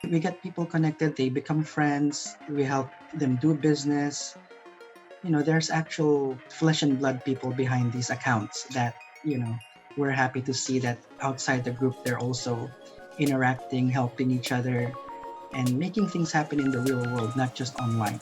We get people connected, they become friends, we help them do business. There's actual flesh and blood people behind these accounts that, we're happy to see that outside the group, they're also interacting, helping each other, and making things happen in the real world, not just online.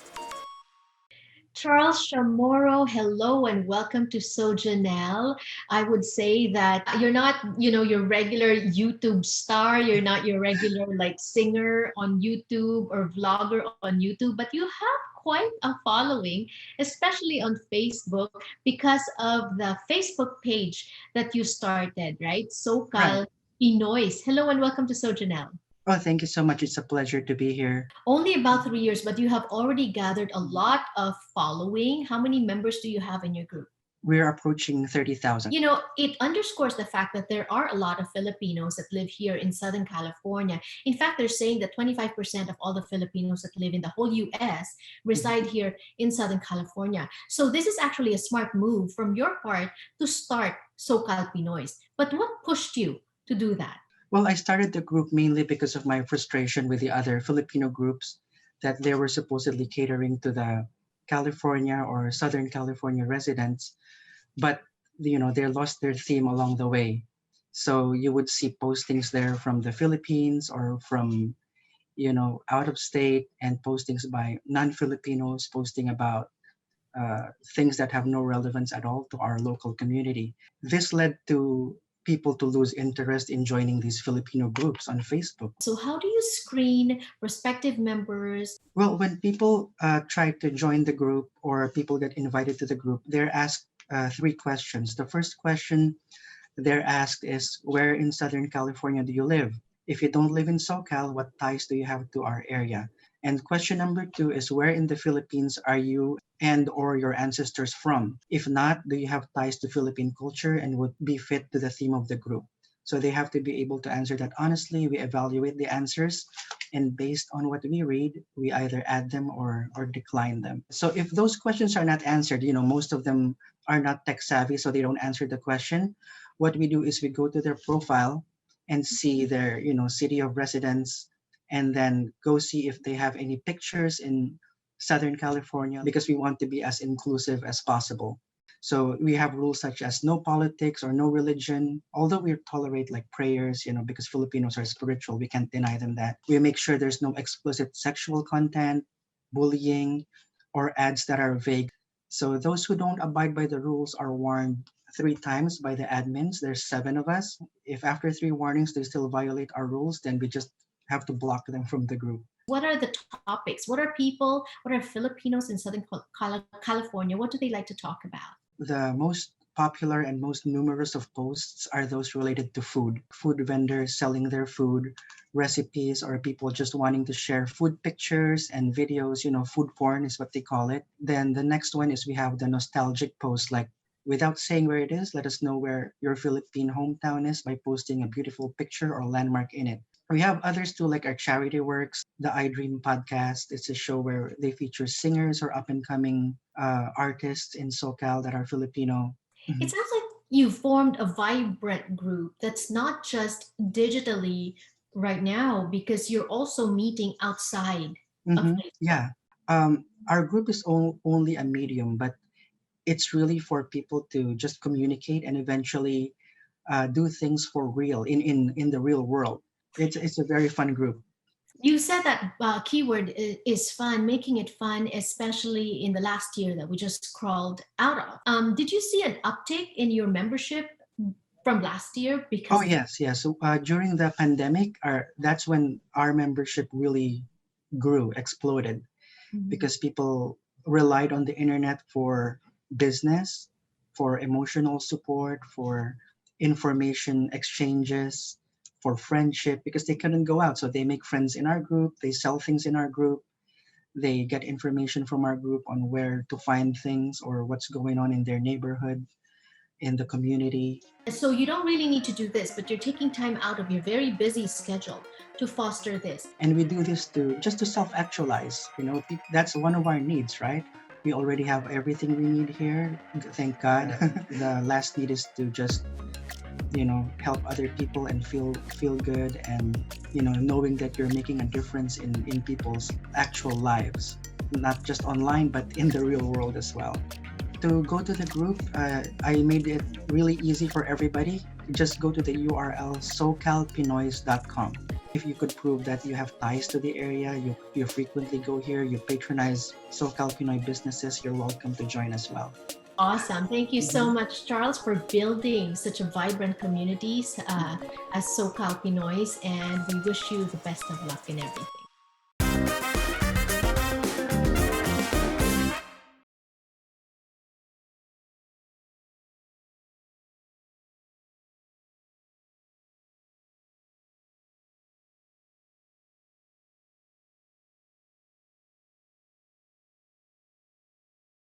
Charles Chamorro, hello and welcome to So Jannelle. I would say that you're not, your regular YouTube star. You're not your regular singer on YouTube or vlogger on YouTube, but you have quite a following, especially on Facebook, because of the Facebook page that you started, right? Right. SoCalPinoys. Hello and welcome to So Jannelle. Oh, thank you so much. It's a pleasure to be here. Only about 3 years, but you have already gathered a lot of following. How many members do you have in your group? We're approaching 30,000. It underscores the fact that there are a lot of Filipinos that live here in Southern California. In fact, they're saying that 25% of all the Filipinos that live in the whole US reside here in Southern California. So this is actually a smart move from your part to start SoCalPinoys. But what pushed you to do that? Well, I started the group mainly because of my frustration with the other Filipino groups that they were supposedly catering to the California or Southern California residents, but they lost their theme along the way. So you would see postings there from the Philippines or from out of state, and postings by non-Filipinos posting about things that have no relevance at all to our local community. This led to people to lose interest in joining these Filipino groups on Facebook. So how do you screen prospective members? Well, when people try to join the group or people get invited to the group, they're asked three questions. The first question they're asked is, where in Southern California do you live? If you don't live in SoCal, what ties do you have to our area? And question number two is, where in the Philippines are you and or your ancestors from? If not, do you have ties to Philippine culture and would be fit to the theme of the group? So they have to be able to answer that honestly. We evaluate the answers, and based on what we read, we either add them or decline them. So if those questions are not answered, most of them are not tech savvy, so they don't answer the question. What we do is we go to their profile and see their, city of residence, and then go see if they have any pictures in Southern California, because we want to be as inclusive as possible. So we have rules such as no politics or no religion, although we tolerate like prayers, because Filipinos are spiritual, we can't deny them that. We make sure there's no explicit sexual content, bullying, or ads that are vague. So those who don't abide by the rules are warned 3 times by the admins. There's 7 of us. If after 3 warnings they still violate our rules, then we just have to block them from the group. What are the topics? What are Filipinos in Southern California? What do they like to talk about? The most popular and most numerous of posts are those related to food. Food vendors selling their food, recipes, or people just wanting to share food pictures and videos. Food porn is what they call it. Then the next one is we have the nostalgic post, like, without saying where it is, let us know where your Philippine hometown is by posting a beautiful picture or landmark in it. We have others too, like our charity works, the I Dream podcast. It's a show where they feature singers or up and coming artists in SoCal that are Filipino. It sounds like you formed a vibrant group that's not just digitally right now, because you're also meeting outside of Facebook. Yeah. Our group is only a medium, but it's really for people to just communicate and eventually do things for real in the real world. It's a very fun group. You said that keyword is fun, making it fun, especially in the last year that we just crawled out of. Did you see an uptick in your membership from last year? Oh yes, yes. So during the pandemic, that's when our membership really grew, exploded, because people relied on the internet for business, for emotional support, for information exchanges, for friendship, because they couldn't go out. So they make friends in our group, they sell things in our group, they get information from our group on where to find things or what's going on in their neighborhood, in the community. So you don't really need to do this, but you're taking time out of your very busy schedule to foster this. And we do this to self-actualize. That's one of our needs, right? We already have everything we need here, thank God. The last need is to just help other people and feel good, and knowing that you're making a difference in people's actual lives, not just online but in the real world as well. To go to the group, I made it really easy for everybody. Just go to the URL SoCalPinoys.com. If you could prove that you have ties to the area, you frequently go here, you patronize SoCal Pinoy businesses, you're welcome to join as well. Awesome. Thank you so much, Charles, for building such a vibrant communities as SoCalPinoys, and we wish you the best of luck in everything.